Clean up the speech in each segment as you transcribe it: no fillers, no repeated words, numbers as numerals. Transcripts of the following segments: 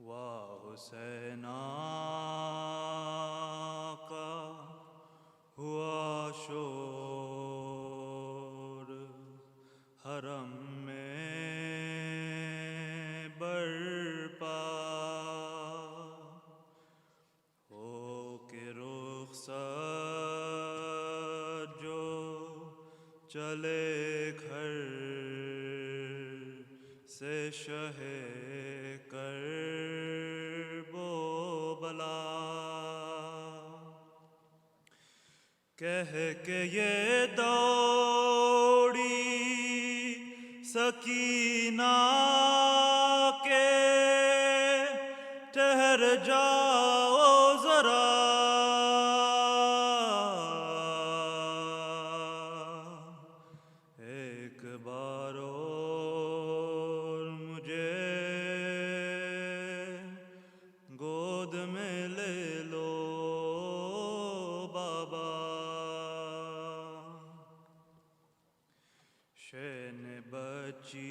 واہ حسین کا ہوا شور حرم میں برپا ہو کے رخصت جو چلے گھر سے شہ کرب و بلا کہہ کے یہ دوڑی سکینہ کے ٹھہر جاؤ ذرا ایک بار اور مجھے گود میں لے لو بابا شین بچی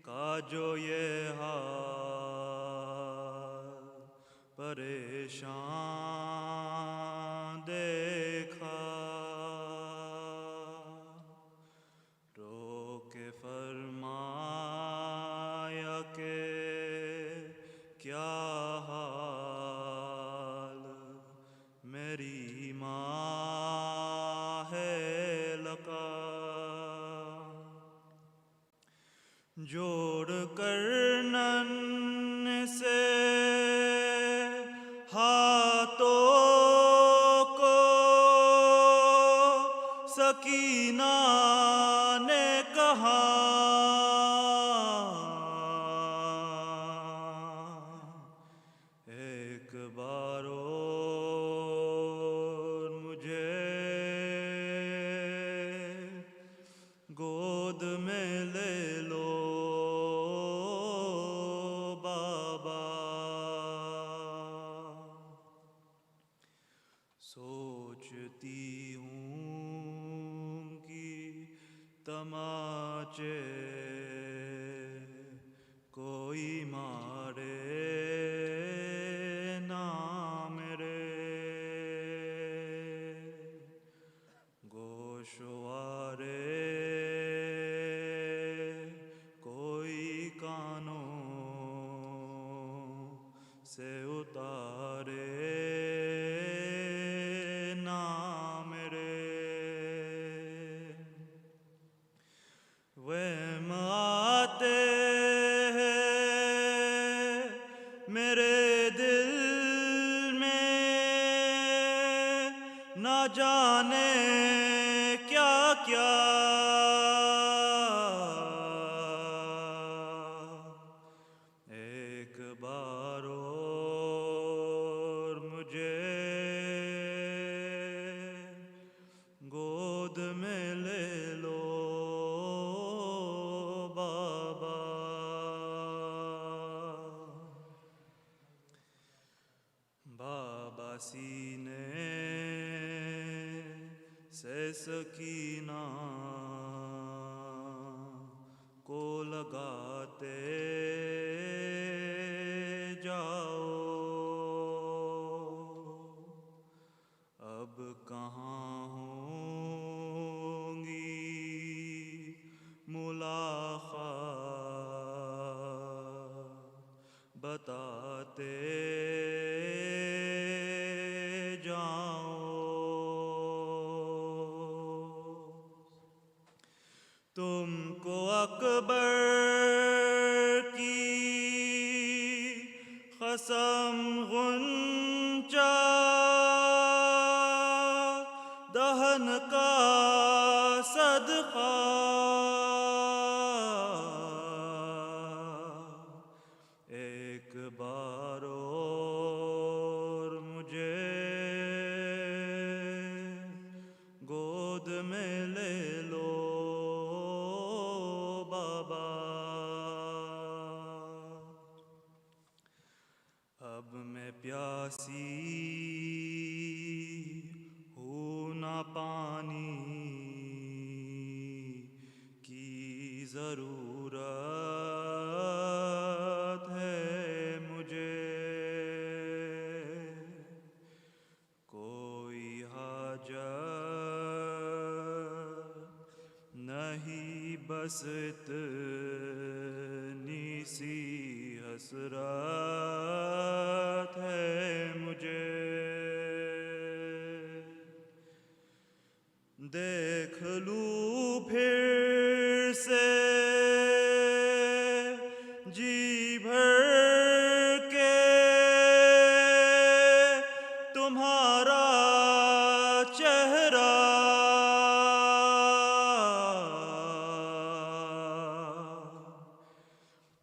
کا جو یہ حال پریشان دیکھا رو کے فرمایا کہ کیا حال میری ماں ہے لقا جوڑ کر نن سے ہاتھوں کو سکینہ نے کہا ایک بار اور مجھے گود میں لے لو بابا سوچتی ہوں کہ تماچے کوئی مارے نہ میرے گوشوارے کوئی کانوں سے اتارے نہ میرے وہم آتے ہیں میرے دل میں نہ جانے کیا کیا ایک بار اور مجھے گود میں لے لو بابا بابا سینے سے سکینہ کو لگاتے جاؤ اب کہاں ہوں گی ملاقات بتاتے جاؤ تم کو اکبر کی قسم غنچہ دہن کا صدقہ ایک بار اور مجھے گود میں لے لو بابا اب میں پیاسی ہوں نہ پانی کی ضرورت بس اتنی سی حسرت ہے مجھے، دیکھ لوں پھر سے جی بھر کے تمہارا چہرہ،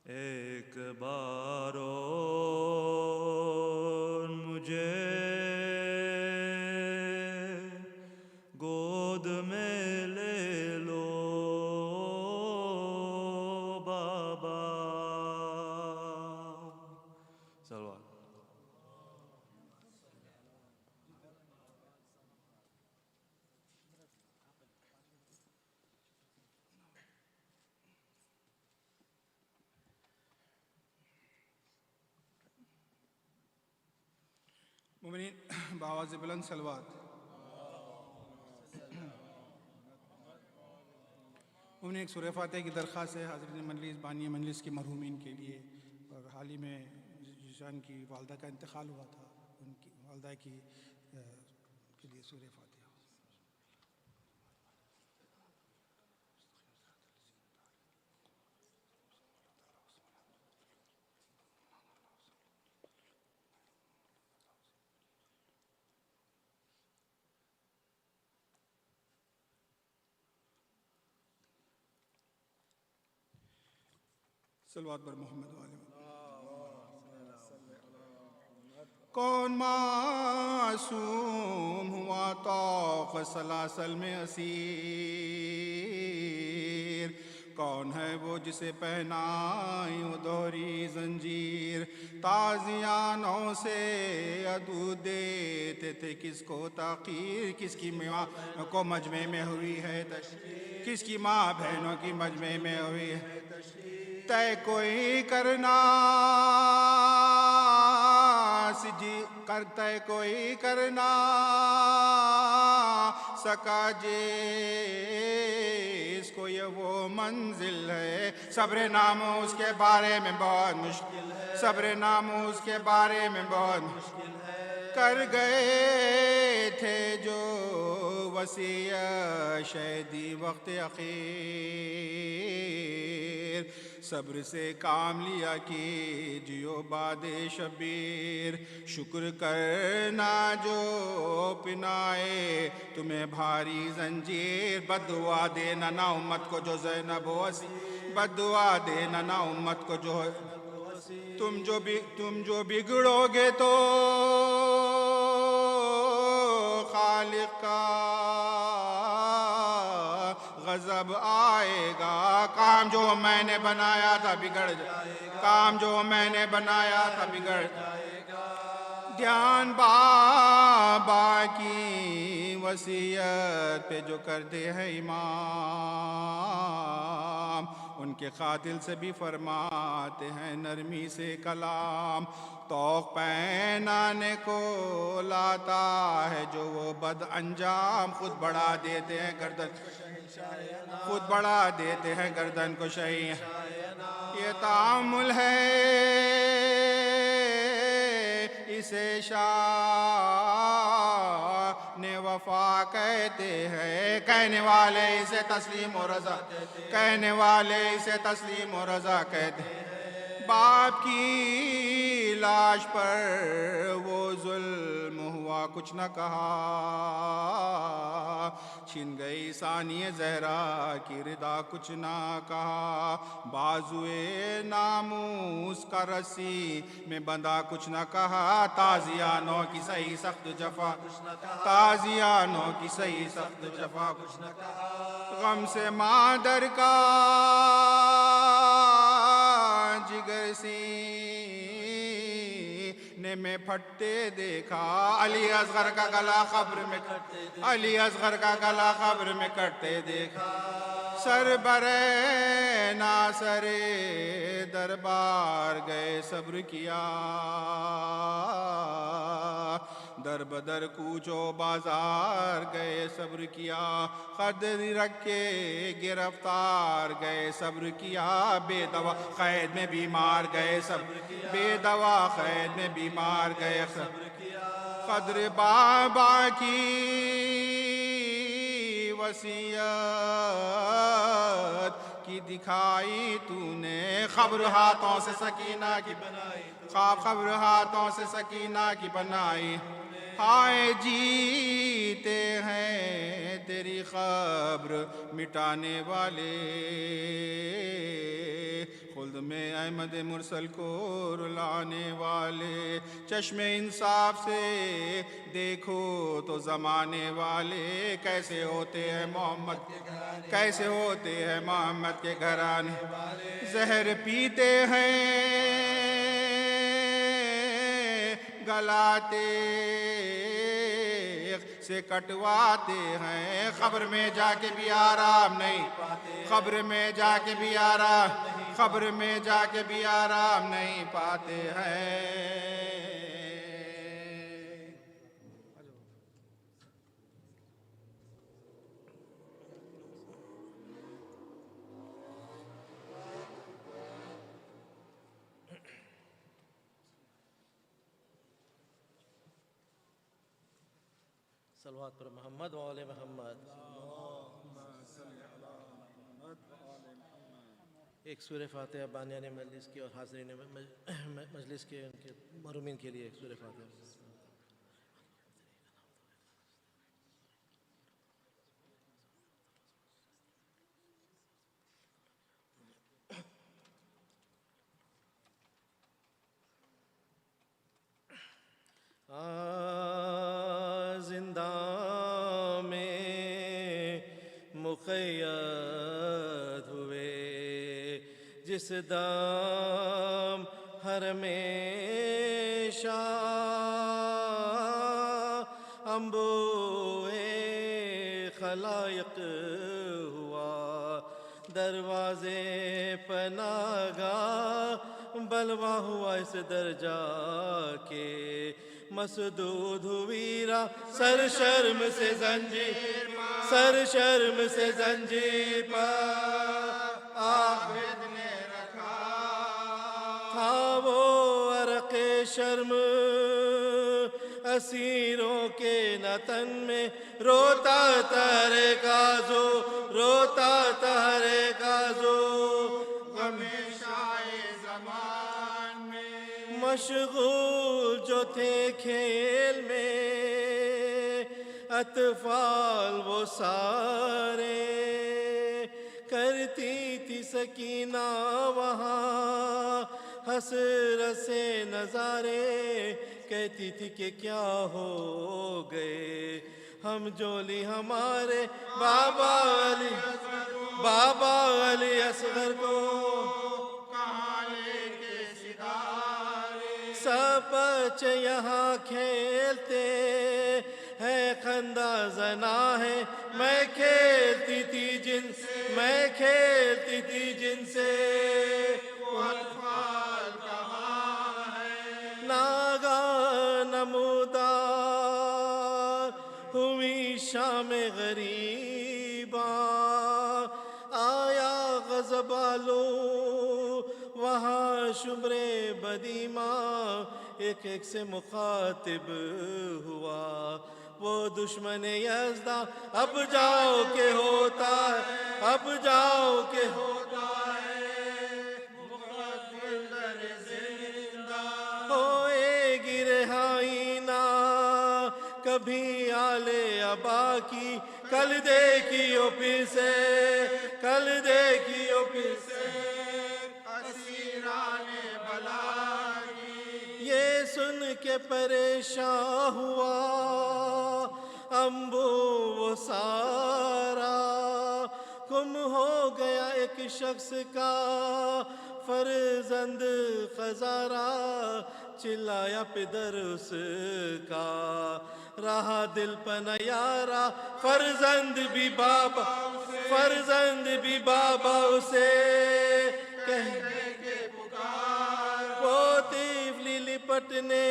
ایک بار اور مجھے گود میں لے لو بابا۔ سلوات۔ مومنین بآواز بلند صلوات۔ مومنین ایک سورہ فاتحہ کی درخواست ہے حاضرین مجلس، بانی مجلس کے مرحومین کے لیے، اور حال ہی میں جن کی والدہ کا انتقال ہوا تھا ان کی والدہ کے لیے سورہ فاتحہ۔ صلوات بر محمد و آل محمد۔ کون معصوم ہوا طوق سلاسل میں اسیر، کون ہے وہ جسے پہنائی وہ دوہری زنجیر، تازیانوں سے عدو دیتے تھے کس کو تاخیر، کس کی ماں کو مجمع میں ہوئی ہے تشہیر، کس کی ماں بہنوں کی مجمع میں ہوئی ہے تشہیر، طے کوئی کرنا طے کوئی کرنا سکا جس کو یہ وہ منزل ہے، صبر ناموس کے بارے میں بہت مشکل ہے، صبر ناموس کے بارے میں بہت مشکل ہے، کر گئے تھے جو وصیت شہیدی وقت اخیر، صبر سے کام لیا کیجیو باد شبیر، شکر کرنا جو پنائے تمہیں بھاری زنجیر، بد دعا دینا نہ امت کو جو زینب و اسیر، بد دعا دینا نہ امت کو جو تم جو بگڑو گے تو خالق کا غضب آئے گا، کام جو میں نے بنایا تھا بگڑ جائے گا، کام جو میں نے بنایا تھا بگڑ جائے گا، دھیان بابا کی وصیت پہ جو کرتے ہیں امام، ان کے قاتل سے بھی فرماتے ہیں نرمی سے کلام، توق پہنانے کو لاتا ہے جو وہ بد انجام، خود بڑھا دیتے ہیں گردن، خود بڑھا دیتے ہیں گردن کو شہید، یہ تعامل ہے اسے شان وفا کہتے ہیں، کہنے والے اسے تسلیم و رضا، کہنے والے اسے تسلیم و رضا کہتے ہیں، باپ کی لاش پر وہ ظلم ہوا کچھ نہ کہا، چھن گئی ثانی زہرا کی ردا کچھ نہ کہا، بازوئے ناموس کا رسی میں بندھا کچھ نہ کہا، تازیانوں کی صحیح سخت جفا، تازیانوں کی صحیح سخت جفا کچھ نہ کہا، غم سے مادر کا جگر سینے میں پھٹتے دیکھا، علی اصغر کا گلا قبر میں کٹتے، علی اصغر کا گلا قبر میں کٹتے دیکھا، سر برے ناصر دربار گئے صبر کیا در بدر کوچو بازار گئے صبر کیا قدر رکھ کے گرفتار گئے صبر کیا بے دوا قید میں بیمار گئے صبر کیا بے دوا قید میں بیمار گئے صبر کیا قدر بابا کی وصیت کی دکھائی تو نے خبر ہاتھوں سے سکینہ کی بنائی خبر ہاتھوں سے سکینہ کی بنائی ہائے جیتے ہیں تیری خبر مٹانے والے خلد میں احمد مرسل کو رلانے والے چشم انصاف سے دیکھو تو زمانے والے کیسے ہوتے ہیں محمد کیسے ہوتے ہیں محمد کے گھرانے زہر پیتے ہیں گلاتے سے کٹواتے ہیں قبر میں جا کے بھی آرام نہیں قبر میں جا کے بھی آرام قبر میں جا کے بھی آرام نہیں پاتے ہیں صلوات پر محمد و آل محمد ایک سورہ فاتحہ بانیان مجلس کی اور حاضرین مجلس کے ان کے محرومین کے لیے ایک سورہ فاتحہ زندہ میں مقید ہوئے جس دام حرم شاہ انبوئے خلائق ہوا دروازے پناہگاہ بلوا ہوا اس درجہ کے مسدود ہوئی راہ سر شرم سے زنجیر پر عابد نے رکھا تھا وہ عرق شرم اسیروں کے نتن میں روتا تہرے کازو مشغول جو تھے کھیل میں اطفال وہ سارے کرتی تھی سکینہ وہاں حسرت سے نظارے کہتی تھی کہ کیا ہو گئے ہم جولی ہمارے بابا علی اصغر کو سب بچے یہاں کھیلتے ہیں خندہ زنا ہے میں کھیلتی تھی جن سے وہ اطفال کہاں ہے ناگہاں نمودار ہوئی شام غریباں آیا غضب آلو وہاں شمر بدیماں ایک سے مخاطب ہوا وہ دشمن یزدہ اب جاؤ کہ ہوتا ہے مقدر زندہ ہوئے گی رہائینا کبھی آل ابا کی کل دیکھیو پھر سے یہ سن کے پریشان ہوا انبو وہ سارا گم ہو گیا ایک شخص کا فرزند خزارہ چلایا پدر اس کا رہا دل پن یارا فرزند بھی بابا فرزند بھی بابا اسے کہنے کے پکار، وہ طفلی لپٹنے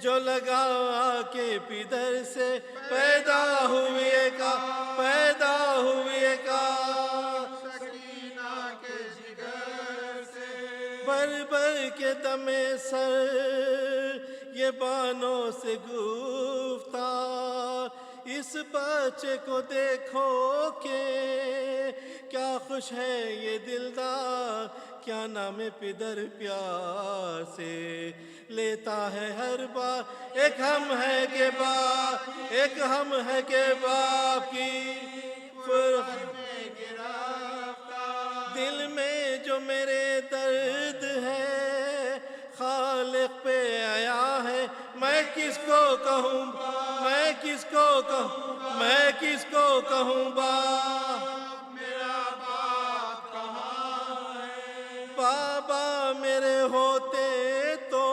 جو لگا کے پدر سے پیدا ہوئے کا سکینہ کے جگر سے بر بر کے دم سر یہ بانوں سے گفتار، اس بچے کو دیکھو کہ کیا خوش ہے یہ دلدار، کیا نام پدر پیار سے لیتا ہے ہر بار، ایک ہم ہے کہ باپ کی دل میں جو میرے درد ہے خالق پہ آیا ہے، میں کس کو کہوں باپ، میرا باپ کہاں ہے؟ بابا میرے ہوتے تو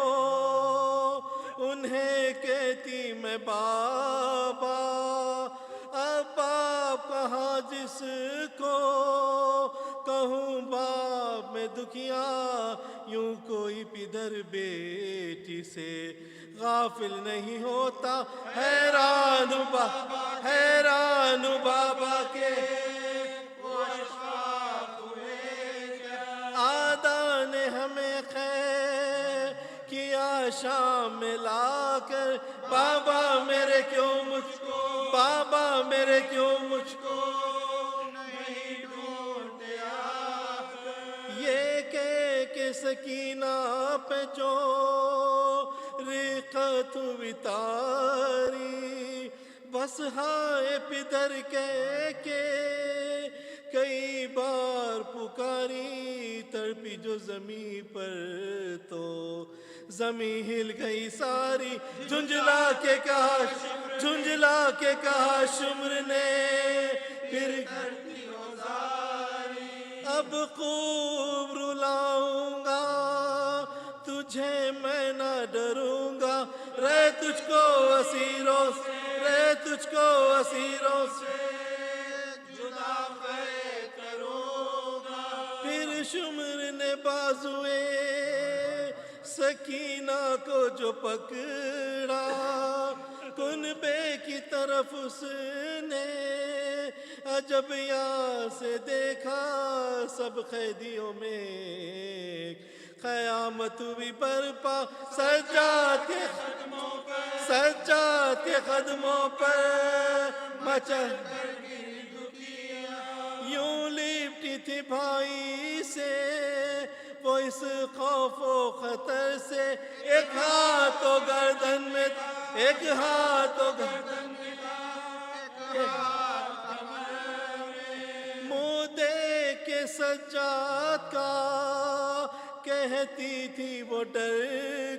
انہیں کہتی میں بابا، اب باپ کہاں جس کو کہوں باپ میں دکھیا، یوں کوئی پدر بیٹی سے غافل نہیں ہوتا، حیران بابا کے آدھا نے ہمیں خیر کیا شام میں لا کر، بابا میرے کیوں مجھ کو نہیں ڈھونڈتے آپ، یہ کہ سکینہ پہ جو رقت ہوئی تاری، بس ہائے پدر کہہ کے کئی بار پکاری، تڑپی جو زمین پر تو زمین ہل گئی ساری، جھنجلا کے کہا شمر نے پھر اب خوب رلاؤں گا تجھے، میں نہ ڈروں گا، رہے تجھ کو اسیروں سے جدا کروں گا۔ پھر شمر نے بازوئے سکینہ کو جو پکڑا، کنبے کی طرف اس نے عجب یار سے دیکھا، سب قیدیوں میں قیامت ہوئی برپا، سجاد کے قدموں پر مچا یوں لپٹی تھی بھائی سے وہ اس خوف و خطر سے، ایک ہاتھ تو گردن میں منہ دیکھ کے سجاد کا کہتی تھی وہ ڈر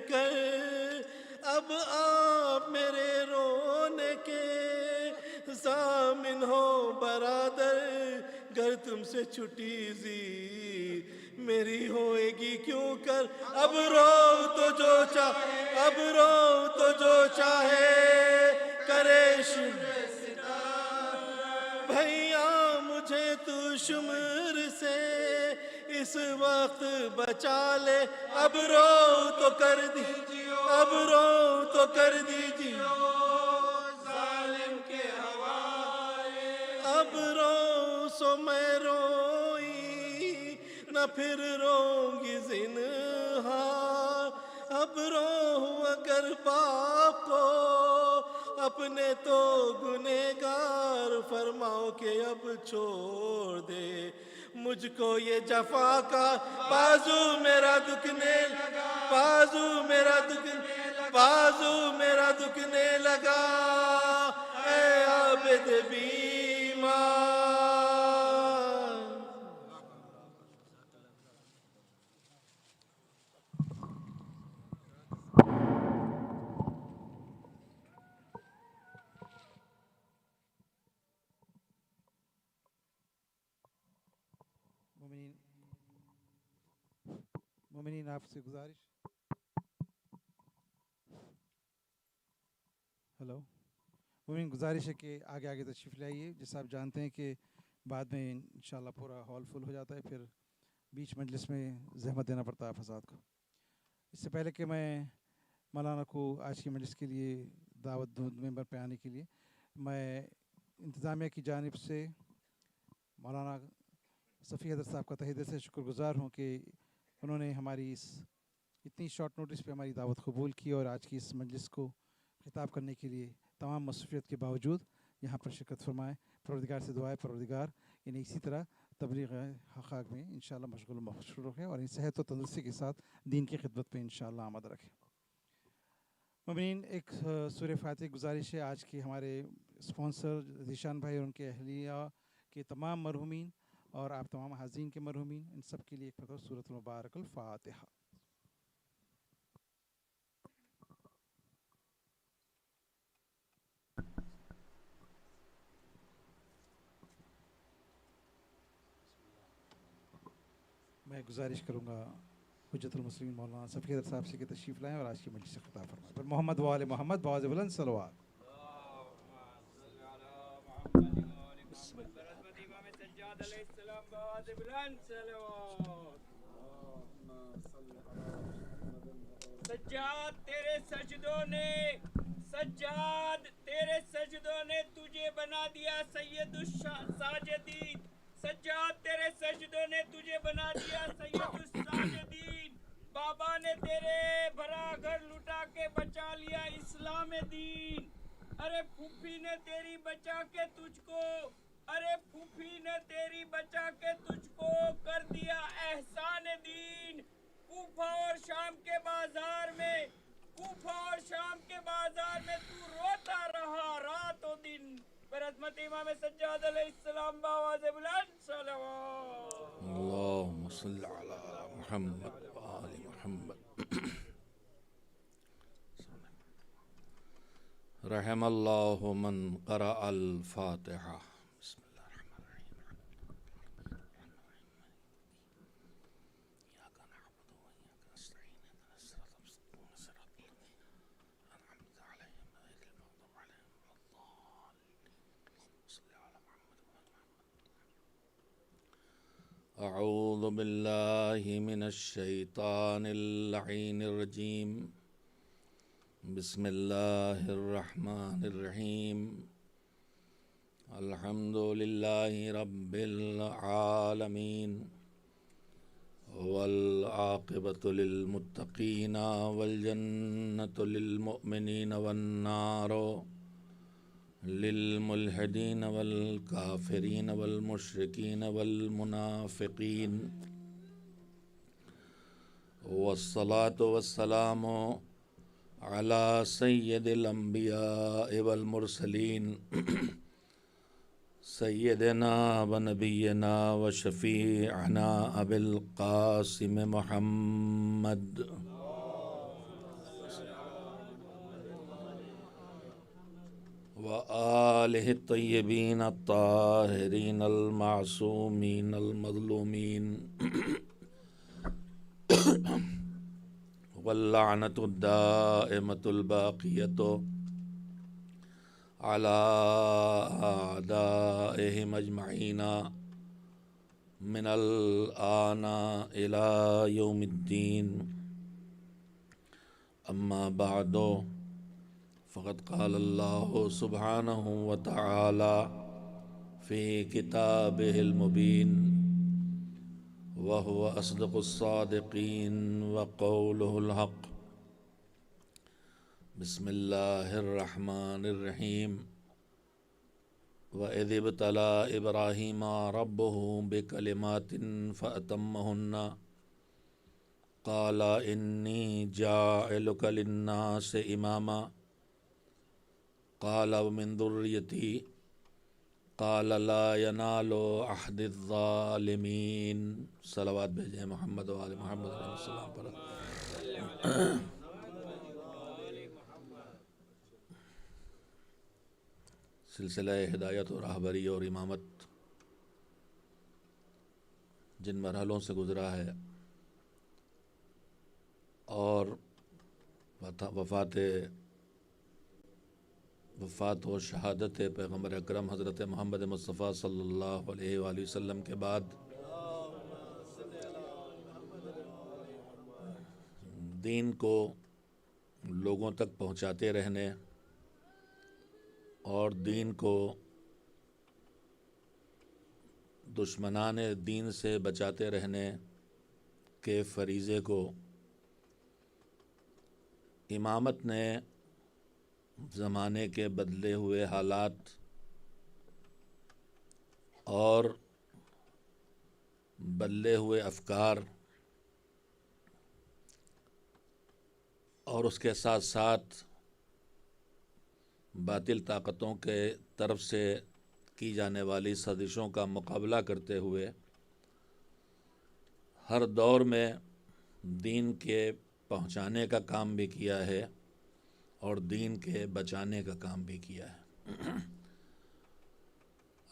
کر، اب آپ میرے رونے کے ضامن ہو برادر، گر تم سے چھٹی زی میری ہوئے گی کیوں کر، اب رو تو جو چاہے کرے بھیا، مجھے تو شمر سے اس وقت بچا لے، اب رو تو کر دیجیے ظالم کے حوالے، اب رو سو میں روئی نہ پھر روں گی زنہار، اب رو اگر باپ کو اپنے تو گنہگار، فرماؤ کہ اب چھوڑ دے مجھ کو یہ جفا کا، بازو میرا دکھنے لگا اے عابد بیمار۔ مومنین آپ سے گزارش، مومنین گزارش ہے کہ آگے تشریف لائیے۔ جیسا آپ جانتے ہیں کہ بعد میں انشاءاللہ پورا ہال فل ہو جاتا ہے، پھر بیچ مجلس میں زحمت دینا پڑتا ہے فساد کو۔ اس سے پہلے کہ میں مولانا کو آج کی مجلس کے لیے دعوت دوں ممبر پہ آنے کے لیے، میں انتظامیہ کی جانب سے مولانا صفی حضرت صاحب کا تہہ دل سے شکر گزار ہوں کہ انہوں نے ہماری اتنی شارٹ نوٹس پہ ہماری دعوت قبول کی اور آج کی اس مجلس کو خطاب کرنے کے لیے تمام مصروفیت کے باوجود یہاں پر شرکت فرمائے۔ پروردگار سے دعا ہے پروردگار انہیں اسی طرح تبلیغ حقائق میں انشاءاللہ مشغول و مشغول رکھے اور ان صحت و تندرستی کے ساتھ دین کی خدمت پہ انشاءاللہ آمد رکھے۔ مومنین، ایک سورہ فاتحہ گزارش ہے آج کے ہمارے اسپانسر ذیشان بھائی اور ان کے اہلیہ کے تمام مرحومین اور آپ تمام حاضرین کے مرحومین، ان سب کے لیے ایک فتح سورۃ المبارک الفاتحہ۔ میں گزارش کروں گا حجت المسلمین مولانا صفی حضرت صاحب سے کہ تشریف لائیں اور آج کی مجلس سے خطاب فرمائیں۔ پر محمد وآل محمد باز بلند صلوات۔ سجاد تیرے سجدوں نے تجھے بنا دیا سید الساجدین۔ سجاد تیرے سجدوں نے تجھے بنا دیا سید الساجدین۔ بابا نے تیرے بھرا گھر لٹا کے بچا لیا اسلام دین۔ ارے پھوپھی نے تیری بچا کے تجھ کو، ارے پھوپھی نے تیری بچا کے تجھ کو کر دیا احسان دین۔ کوفہ اور شام کے بازار میں، کوفہ اور شام کے بازار میں تو روتا رہا رات و دن۔ برحمت امام سجاد علیہ السلام بآواز بلند صلوات۔ اللهم صل على محمد وآل محمد۔ رحم اللہ من قرأ الفاتحہ۔ بسم اللہ الرحمن الرحیم۔ إياك نعبد وإياك نستعين اهدنا الصراط المستقيم صراط الذين أنعمت عليهم غير المغضوب عليهم ولا الضالين۔ صل على محمد وآل محمد۔ أعوذ بالله من الشيطان اللعين الرجيم۔ بسم الله الرحمن الرحيم۔ الحمد لله رب العالمين والعاقبة للمتقين والجنة للمؤمنين والنار للملحدين والكافرين والمشركين والمنافقين، والصلاة والسلام على سيد الأنبياء والمرسلين سيدنا ونبينا وشفيعنا أبي القاسم محمد وآله الطيبين الطاهرين المعصومين المظلومين، واللعنة الدائمة الباقية على أعدائهم أجمعين من الآن إلى يوم الدين۔ أما بعد، فقد قال الله سبحانه وتعالى في كتابه المبين وهو أصدق الصادقين وقوله الحق۔ بسم الله الرحمن الرحيم۔ وإذ ابتلى إبراهيم ربه بكلمات فأتمهن قال إني جاعلك للناس إماما قال ومن ذريتي قال لا ينال عهد الظالمين۔ صلوات بھیجیں محمد و آل محمد علیہ السلام پر۔ سلسلہ ہدایت اور رہبری اور امامت جن مرحلوں سے گزرا ہے اور وفات وفات و شہادت پیغمبر اکرم حضرت محمد مصطفیٰ صلی اللہ علیہ وآلہ وسلم کے بعد دین کو لوگوں تک پہنچاتے رہنے اور دین کو دشمنان دین سے بچاتے رہنے کے فریضے کو امامت نے زمانے کے بدلے ہوئے حالات اور بدلے ہوئے افکار اور اس کے ساتھ ساتھ باطل طاقتوں کے طرف سے کی جانے والی سازشوں کا مقابلہ کرتے ہوئے ہر دور میں دین کے پہنچانے کا کام بھی کیا ہے اور دین کے بچانے کا کام بھی کیا ہے۔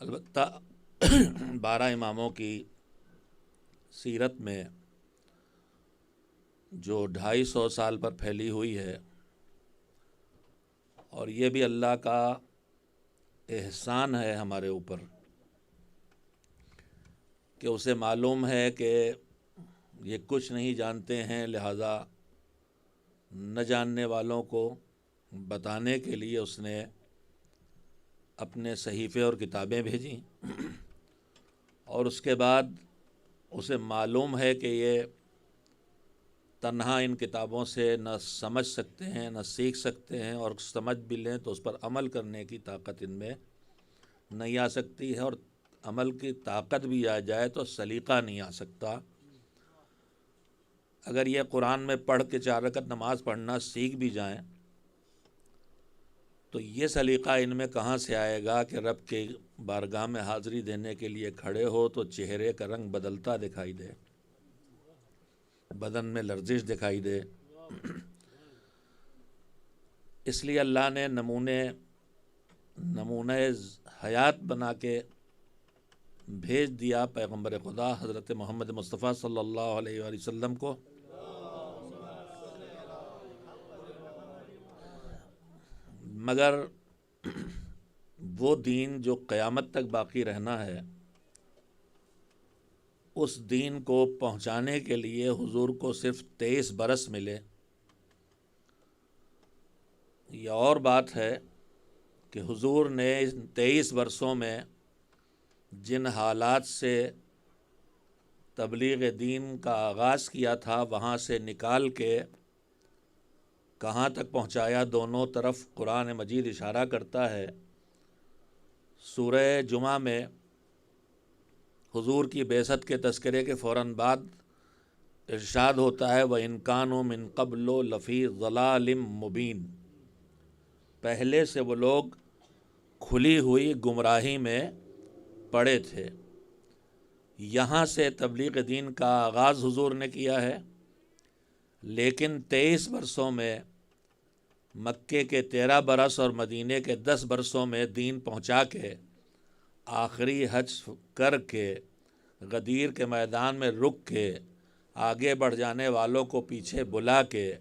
البتہ 12 اماموں کی سیرت میں جو 250 سال پر پھیلی ہوئی ہے، اور یہ بھی اللہ کا احسان ہے ہمارے اوپر کہ اسے معلوم ہے کہ یہ کچھ نہیں جانتے ہیں، لہذا نہ جاننے والوں کو بتانے کے لیے اس نے اپنے صحیفے اور کتابیں بھیجیں، اور اس کے بعد اسے معلوم ہے کہ یہ تنہا ان کتابوں سے نہ سمجھ سکتے ہیں نہ سیکھ سکتے ہیں، اور سمجھ بھی لیں تو اس پر عمل کرنے کی طاقت ان میں نہیں آ سکتی ہے، اور عمل کی طاقت بھی آ جائے تو سلیقہ نہیں آ سکتا۔ اگر یہ قرآن میں پڑھ کے 4 رکعت نماز پڑھنا سیکھ بھی جائیں تو یہ سلیقہ ان میں کہاں سے آئے گا کہ رب کے بارگاہ میں حاضری دینے کے لیے کھڑے ہو تو چہرے کا رنگ بدلتا دکھائی دے، بدن میں لرزش دکھائی دے۔ اس لیے اللہ نے نمونہ حیات بنا کے بھیج دیا پیغمبر خدا حضرت محمد مصطفیٰ صلی اللہ علیہ وآلہ وسلم کو، مگر وہ دین جو قیامت تک باقی رہنا ہے، اس دین کو پہنچانے کے لیے حضور کو صرف 23 برس ملے۔ یہ اور بات ہے کہ حضور نے 23 برسوں میں جن حالات سے تبلیغ دین کا آغاز کیا تھا وہاں سے نکال کے کہاں تک پہنچایا، دونوں طرف قرآن مجید اشارہ کرتا ہے۔ سورہ جمعہ میں حضور کی بعثت کے تذکرے کے فوراً بعد ارشاد ہوتا ہے وَإِن كَانُوا مِن قَبْلُ لَفِي ضَلَالٍ مُبِينٍ، پہلے سے وہ لوگ کھلی ہوئی گمراہی میں پڑے تھے۔ یہاں سے تبلیغ دین کا آغاز حضور نے کیا ہے، لیکن 23 برسوں میں مکے کے 13 برس اور مدینے کے 10 برسوں میں دین پہنچا کے آخری حج کر کے غدیر کے میدان میں رک کے آگے بڑھ جانے والوں کو پیچھے بلا کے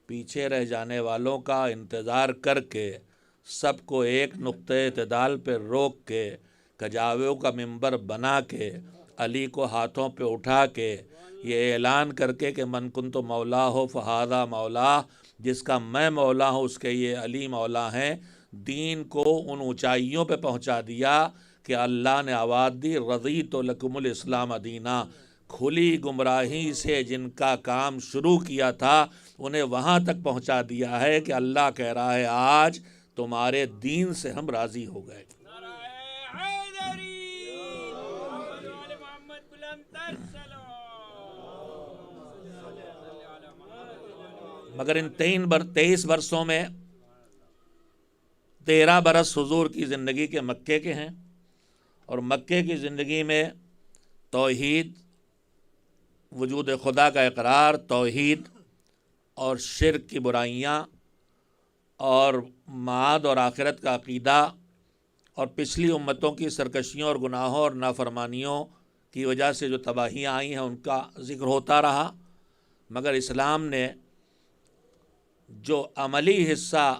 پیچھے رہ جانے والوں کا انتظار کر کے سب کو ایک نقطۂ اعتدال پہ روک کے کجاووں کا منبر بنا کے علی کو ہاتھوں پہ اٹھا کے یہ اعلان کر کے کہ من کنت مولا ہو فہذا مولا، جس کا میں مولا ہوں اس کے یہ علی مولا ہیں، دین کو ان اونچائیوں پہ پہنچا دیا کہ اللہ نے آواز دی رضیت لکم الاسلام دینا۔ کھلی گمراہی سے جن کا کام شروع کیا تھا انہیں وہاں تک پہنچا دیا ہے کہ اللہ کہہ رہا ہے آج تمہارے دین سے ہم راضی ہو گئے۔ مگر ان 23 برسوں میں 13 برس حضور کی زندگی کے مکے کے ہیں، اور مکے کی زندگی میں توحید، وجود خدا کا اقرار، توحید اور شرک کی برائیاں اور معاد اور آخرت کا عقیدہ اور پچھلی امتوں کی سرکشیوں اور گناہوں اور نافرمانیوں کی وجہ سے جو تباہیاں آئی ہیں ان کا ذکر ہوتا رہا، مگر اسلام نے جو عملی حصہ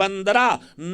15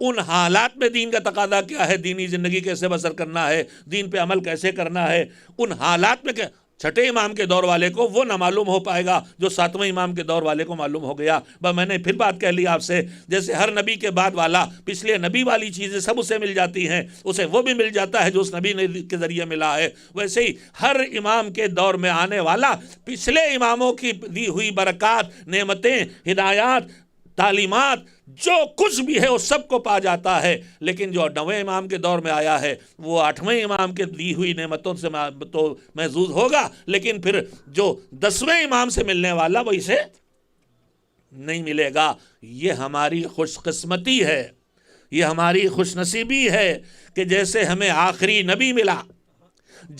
ان حالات میں دین کا تقاضا کیا ہے، دینی زندگی کیسے بسر کرنا ہے، دین پہ عمل کیسے کرنا ہے، ان حالات میں کیا چھٹے امام کے دور والے کو وہ نہ معلوم ہو پائے گا جو ساتویں امام کے دور والے کو معلوم ہو گیا۔ میں نے پھر بات کہہ لی آپ سے، جیسے ہر نبی کے بعد والا پچھلے نبی والی چیزیں سب اسے مل جاتی ہیں، اسے وہ بھی مل جاتا ہے جو اس نبی نے کے ذریعے ملا ہے، ویسے ہی ہر امام کے دور میں آنے والا پچھلے اماموں کی دی ہوئی برکات، نعمتیں، ہدایات، تعلیمات، جو کچھ بھی ہے وہ سب کو پا جاتا ہے۔ لیکن جو 9ویں امام کے دور میں آیا ہے وہ 8ویں امام کے دی ہوئی نعمتوں سے تو محظوظ ہوگا، لیکن پھر جو 10ویں امام سے ملنے والا وہ اسے نہیں ملے گا۔ یہ ہماری خوش قسمتی ہے، یہ ہماری خوش نصیبی ہے کہ جیسے ہمیں آخری نبی ملا،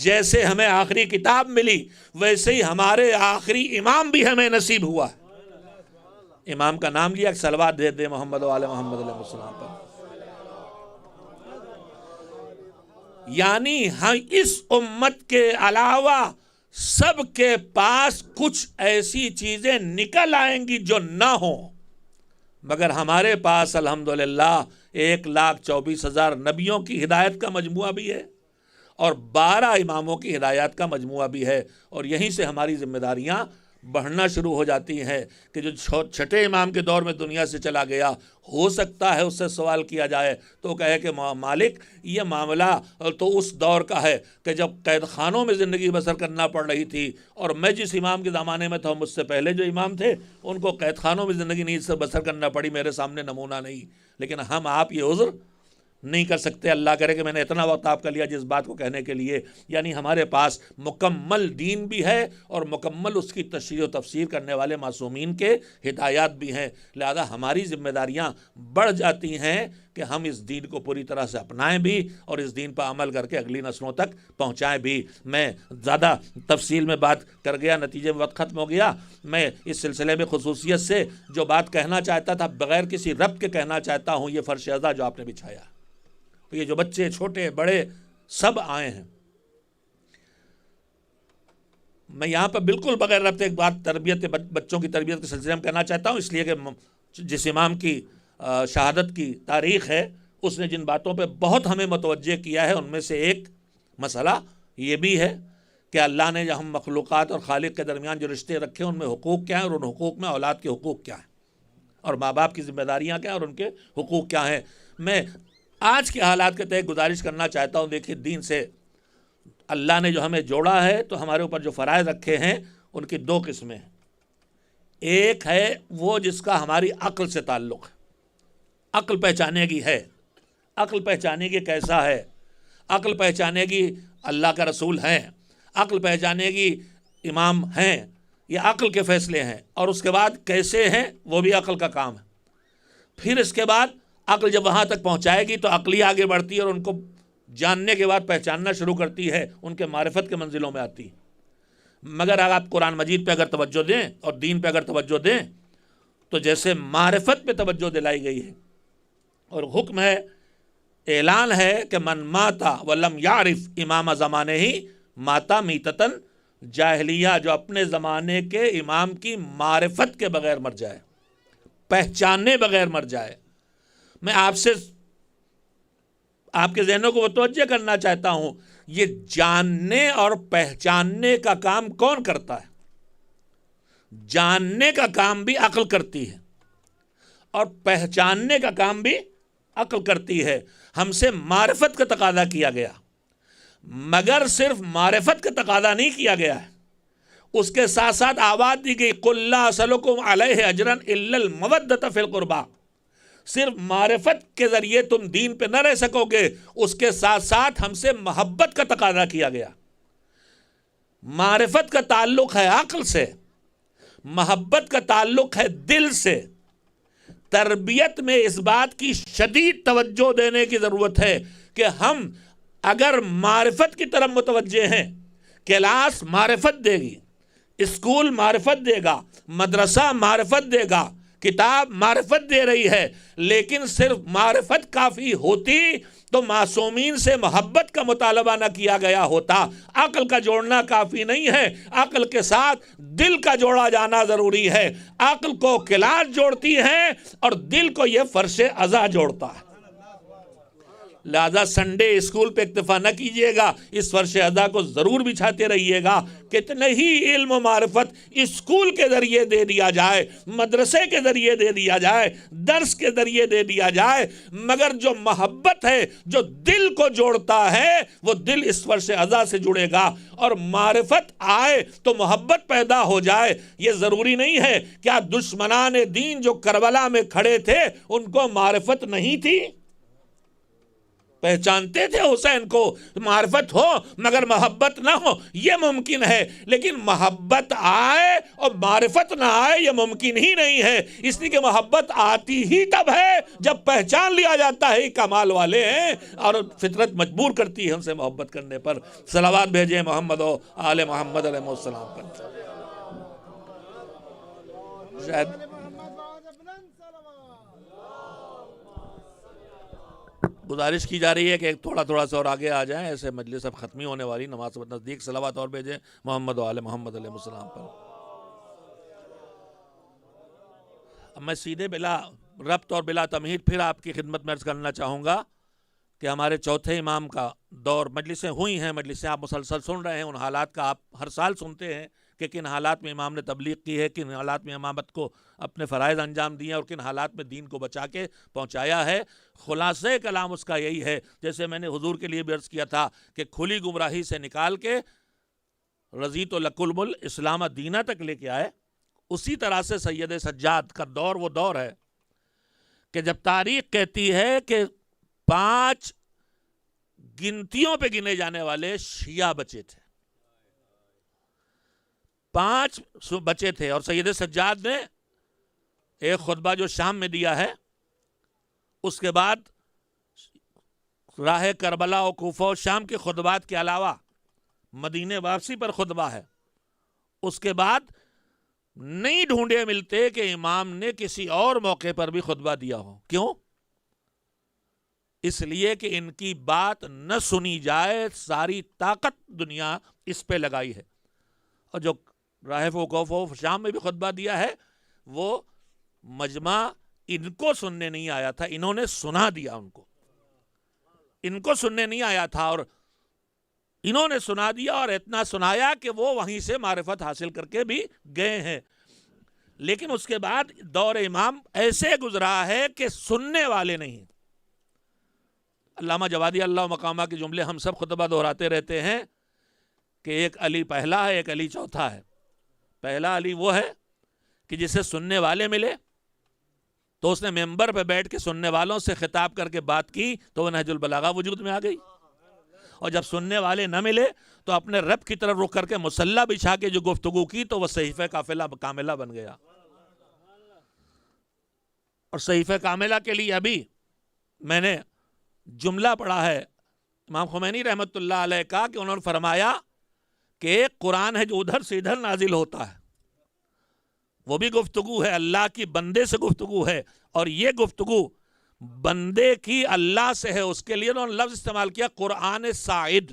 جیسے ہمیں آخری کتاب ملی، ویسے ہی ہمارے آخری امام بھی ہمیں نصیب ہوا۔ امام کا نام لیا، صلوات دے دے محمد و آل محمد علیہ السلام پر۔ یعنی ہم اس امت کے علاوہ سب کے پاس کچھ ایسی چیزیں نکل آئیں گی جو نہ ہوں، مگر ہمارے پاس الحمدللہ 1,24,000 نبیوں کی ہدایت کا مجموعہ بھی ہے اور 12 اماموں کی ہدایات کا مجموعہ بھی ہے، اور یہیں سے ہماری ذمہ داریاں بڑھنا شروع ہو جاتی ہیں کہ جو چھٹے امام کے دور میں دنیا سے چلا گیا، ہو سکتا ہے اس سے سوال کیا جائے تو وہ کہے کہ مالک یہ معاملہ تو اس دور کا ہے کہ جب قید خانوں میں زندگی بسر کرنا پڑ رہی تھی، اور میں جس امام کے زمانے میں تھا مجھ سے پہلے جو امام تھے ان کو قید خانوں میں زندگی نہیں بسر کرنا پڑی، میرے سامنے نمونہ نہیں۔ لیکن ہم آپ یہ عذر نہیں کر سکتے۔ اللہ کرے کہ میں نے اتنا وقت آپ کا لیا جس بات کو کہنے کے لیے، یعنی ہمارے پاس مکمل دین بھی ہے اور مکمل اس کی تشریح و تفسیر کرنے والے معصومین کے ہدایات بھی ہیں، لہذا ہماری ذمہ داریاں بڑھ جاتی ہیں کہ ہم اس دین کو پوری طرح سے اپنائیں بھی اور اس دین پر عمل کر کے اگلی نسلوں تک پہنچائیں بھی۔ میں زیادہ تفصیل میں بات کر گیا، نتیجے میں وقت ختم ہو گیا۔ میں اس سلسلے میں خصوصیت سے جو بات کہنا چاہتا تھا بغیر کسی ربط کے کہنا چاہتا ہوں، یہ فرش عزا جو آپ نے بچھایا، یہ جو بچے چھوٹے بڑے سب آئے ہیں، میں یہاں پر بالکل بغیر ربط ایک بات تربیت بچوں کی تربیت کے سلسلے میں کہنا چاہتا ہوں، اس لیے کہ جس امام کی شہادت کی تاریخ ہے اس نے جن باتوں پہ بہت ہمیں متوجہ کیا ہے، ان میں سے ایک مسئلہ یہ بھی ہے کہ اللہ نے جو ہم مخلوقات اور خالق کے درمیان جو رشتے رکھے ان میں حقوق کیا ہیں، اور ان حقوق میں اولاد کے حقوق کیا ہیں، اور ماں باپ کی ذمہ داریاں کیا ہیں اور ان کے حقوق کیا ہیں۔ میں آج کے حالات کے تحت گزارش کرنا چاہتا ہوں، دیکھیے دین سے اللہ نے جو ہمیں جوڑا ہے تو ہمارے اوپر جو فرائض رکھے ہیں ان کی 2 قسمیں ہیں۔ ایک ہے وہ جس کا ہماری عقل سے تعلق ہے، عقل پہچانے کی ہے، عقل پہچانے کی کیسا ہے، عقل پہچانے کی اللہ کا رسول ہیں، عقل پہچانے کی امام ہیں، یہ عقل کے فیصلے ہیں، اور اس کے بعد کیسے ہیں وہ بھی عقل کا کام ہے۔ پھر اس کے بعد عقل جب وہاں تک پہنچائے گی تو عقل ہی آگے بڑھتی ہے اور ان کو جاننے کے بعد پہچاننا شروع کرتی ہے، ان کے معرفت کے منزلوں میں آتی ہے۔ مگر اگر آپ قرآن مجید پہ اگر توجہ دیں اور دین پہ اگر توجہ دیں تو جیسے معرفت پہ توجہ دلائی گئی ہے اور حکم ہے، اعلان ہے کہ من ماتا ولم یعرف امام زمانے ہی ماتا میتتن جاہلیہ، جو اپنے زمانے کے امام کی معرفت کے بغیر مر جائے، پہچانے بغیر مر جائے۔ میں آپ سے آپ کے ذہنوں کو متوجہ کرنا چاہتا ہوں، یہ جاننے اور پہچاننے کا کام کون کرتا ہے؟ جاننے کا کام بھی عقل کرتی ہے اور پہچاننے کا کام بھی عقل کرتی ہے۔ ہم سے معرفت کا تقاضا کیا گیا، مگر صرف معرفت کا تقاضا نہیں کیا گیا ہے، اس کے ساتھ ساتھ آواز دی گئی قُلْ لَا أَسْأَلُكُمْ عَلَيْهِ أَجْرًا إِلَّا الْمَوَدَّةَ فِي الْقُرْبَى۔ صرف معرفت کے ذریعے تم دین پہ نہ رہ سکو گے، اس کے ساتھ ساتھ ہم سے محبت کا تقاضا کیا گیا۔ معرفت کا تعلق ہے عقل سے، محبت کا تعلق ہے دل سے۔ تربیت میں اس بات کی شدید توجہ دینے کی ضرورت ہے کہ ہم اگر معرفت کی طرف متوجہ ہیں، کلاس معرفت دے گی، اسکول معرفت دے گا، مدرسہ معرفت دے گا، کتاب معرفت دے رہی ہے، لیکن صرف معرفت کافی ہوتی تو معصومین سے محبت کا مطالبہ نہ کیا گیا ہوتا۔ عقل کا جوڑنا کافی نہیں ہے، عقل کے ساتھ دل کا جوڑا جانا ضروری ہے۔ عقل کو کلاس جوڑتی ہے اور دل کو یہ فرش عزا جوڑتا ہے۔ لہذا سنڈے اسکول پہ اکتفا نہ کیجیے گا، اس فرش ادا کو ضرور بچھاتے رہیے گا۔ کتنے ہی علم و معرفت اسکول کے ذریعے دے دیا جائے، مدرسے کے ذریعے دے دیا جائے، درس کے ذریعے دے دیا جائے، مگر جو محبت ہے، جو دل کو جوڑتا ہے، وہ دل اس فرش ادا سے جڑے گا، اور معرفت آئے تو محبت پیدا ہو جائے۔ یہ ضروری نہیں ہے کیا دشمنان دین جو کربلا میں کھڑے تھے ان کو معرفت نہیں تھی؟ پہچانتے تھے حسین کو، معرفت ہو مگر محبت نہ ہو یہ ممکن ہے، لیکن محبت آئے اور معرفت نہ آئے یہ ممکن ہی نہیں ہے۔ اس لیے کہ محبت آتی ہی تب ہے جب پہچان لیا جاتا ہے کمال والے ہیں، اور فطرت مجبور کرتی ہے ان سے محبت کرنے پر۔ صلوات بھیجیں محمد و آل محمد علیہ السلام پر۔ شاید گزارش کی جا رہی ہے کہ تھوڑا سا اور آگے آ جائیں، ایسے مجلس اب ختمی ہونے والی، نماز نزدیک۔ صلوات اور بھیجیں محمد و آل محمد علیہ السلام پر۔ اب میں سیدھے بلا ربط اور بلا تمہید پھر آپ کی خدمت میں عرض کرنا چاہوں گا کہ ہمارے چوتھے امام کا دور، مجلسیں ہوئی ہیں، مجلسیں آپ مسلسل سن رہے ہیں، ان حالات کا آپ ہر سال سنتے ہیں کہ کن حالات میں امام نے تبلیغ کی ہے، کن حالات میں امامت کو اپنے فرائض انجام دیے، اور کن حالات میں دین کو بچا کے پہنچایا ہے۔ خلاصہ کلام اس کا یہی ہے، جیسے میں نے حضور کے لیے بھی عرض کیا تھا کہ کھلی گمراہی سے نکال کے رضیت لکم الاسلام دینا تک لے کے آئے، اسی طرح سے سید سجاد کا دور وہ دور ہے کہ جب تاریخ کہتی ہے کہ 5 گنتیوں پہ گنے جانے والے شیعہ بچے تھے، 5 بچے تھے، اور سید سجاد نے ایک خطبہ جو شام میں دیا ہے، اس کے بعد راہ کربلا و کوفہ و شام کے خطبات کے علاوہ مدینے واپسی پر خطبہ ہے۔ اس کے بعد نہیں ڈھونڈے ملتے کہ امام نے کسی اور موقع پر بھی خطبہ دیا ہو۔ کیوں؟ اس لیے کہ ان کی بات نہ سنی جائے، ساری طاقت دنیا اس پہ لگائی ہے۔ اور جو راہ وقوف و شام میں بھی خطبہ دیا ہے، وہ مجمع ان کو سننے نہیں آیا تھا، انہوں نے سنا دیا، ان کو سننے نہیں آیا تھا، اور انہوں نے سنا دیا، اور اتنا سنایا کہ وہ وہیں سے معرفت حاصل کر کے بھی گئے ہیں۔ لیکن اس کے بعد دور امام ایسے گزرا ہے کہ سننے والے نہیں۔ علامہ جوادی اللہ مقامہ کے جملے ہم سب خطبہ دہراتے رہتے ہیں کہ ایک علی پہلا ہے، ایک علی چوتھا ہے۔ پہلا علی وہ ہے کہ جسے سننے والے ملے تو اس نے ممبر پہ بیٹھ کے سننے والوں سے خطاب کر کے بات کی تو وہ نہج البلاغہ وجود میں آ گئی، اور جب سننے والے نہ ملے تو اپنے رب کی طرف رخ کر کے مصلی بچھا کے جو گفتگو کی تو وہ صحیفہ کاملہ بن گیا۔ اور صحیفہ کاملہ کے لیے ابھی میں نے جملہ پڑھا ہے امام خمینی رحمت اللہ علیہ کا، کہ انہوں نے فرمایا کہ ایک قرآن ہے جو ادھر سے ادھر نازل ہوتا ہے، وہ بھی گفتگو ہے، اللہ کی بندے سے گفتگو ہے، اور یہ گفتگو بندے کی اللہ سے ہے۔ اس کے لیے انہوں نے لفظ استعمال کیا قرآن صاعد،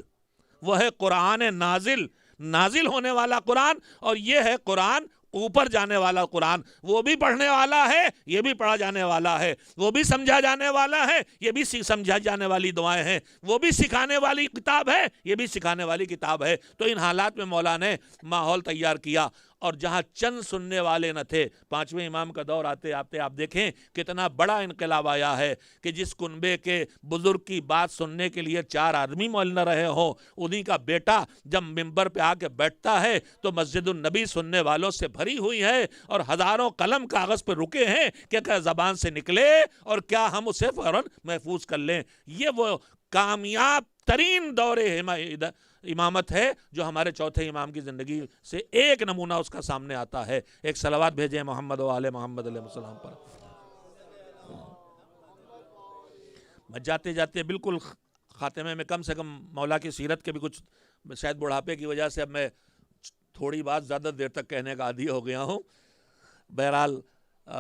وہ ہے قرآن نازل ہونے والا قرآن، اور یہ ہے قرآن اوپر جانے والا قرآن۔ وہ بھی پڑھنے والا ہے، یہ بھی پڑھا جانے والا ہے، وہ بھی سمجھا جانے والا ہے، یہ بھی سمجھا جانے والی دعائیں ہیں، وہ بھی سکھانے والی کتاب ہے، یہ بھی سکھانے والی کتاب ہے۔ تو ان حالات میں مولانا نے ماحول تیار کیا، اور جہاں چند سننے والے نہ تھے، 5ویں امام کا دور آتے آتے آپ دیکھیں کتنا بڑا انقلاب آیا ہے کہ جس کنبے کے بزرگ کی بات سننے کے لیے 4 آدمی مول نہ رہے ہوں، انہی کا بیٹا جب ممبر پہ آ کے بیٹھتا ہے تو مسجد النبی سننے والوں سے بھری ہوئی ہے، اور ہزاروں قلم کاغذ پہ رکے ہیں کہ کیا زبان سے نکلے اور کیا ہم اسے فوراً محفوظ کر لیں۔ یہ وہ کامیاب ترین دور امامت ہے جو ہمارے چوتھے امام کی زندگی سے ایک نمونہ اس کا سامنے آتا ہے۔ ایک صلوات بھیجیں محمد و آل محمد علیہ السلام پر۔ میں جاتے جاتے بالکل خاتمے میں کم سے کم مولا کی سیرت کے بھی کچھ، شاید بڑھاپے کی وجہ سے اب میں تھوڑی بات زیادہ دیر تک کہنے کا عادی ہو گیا ہوں۔ بہرحال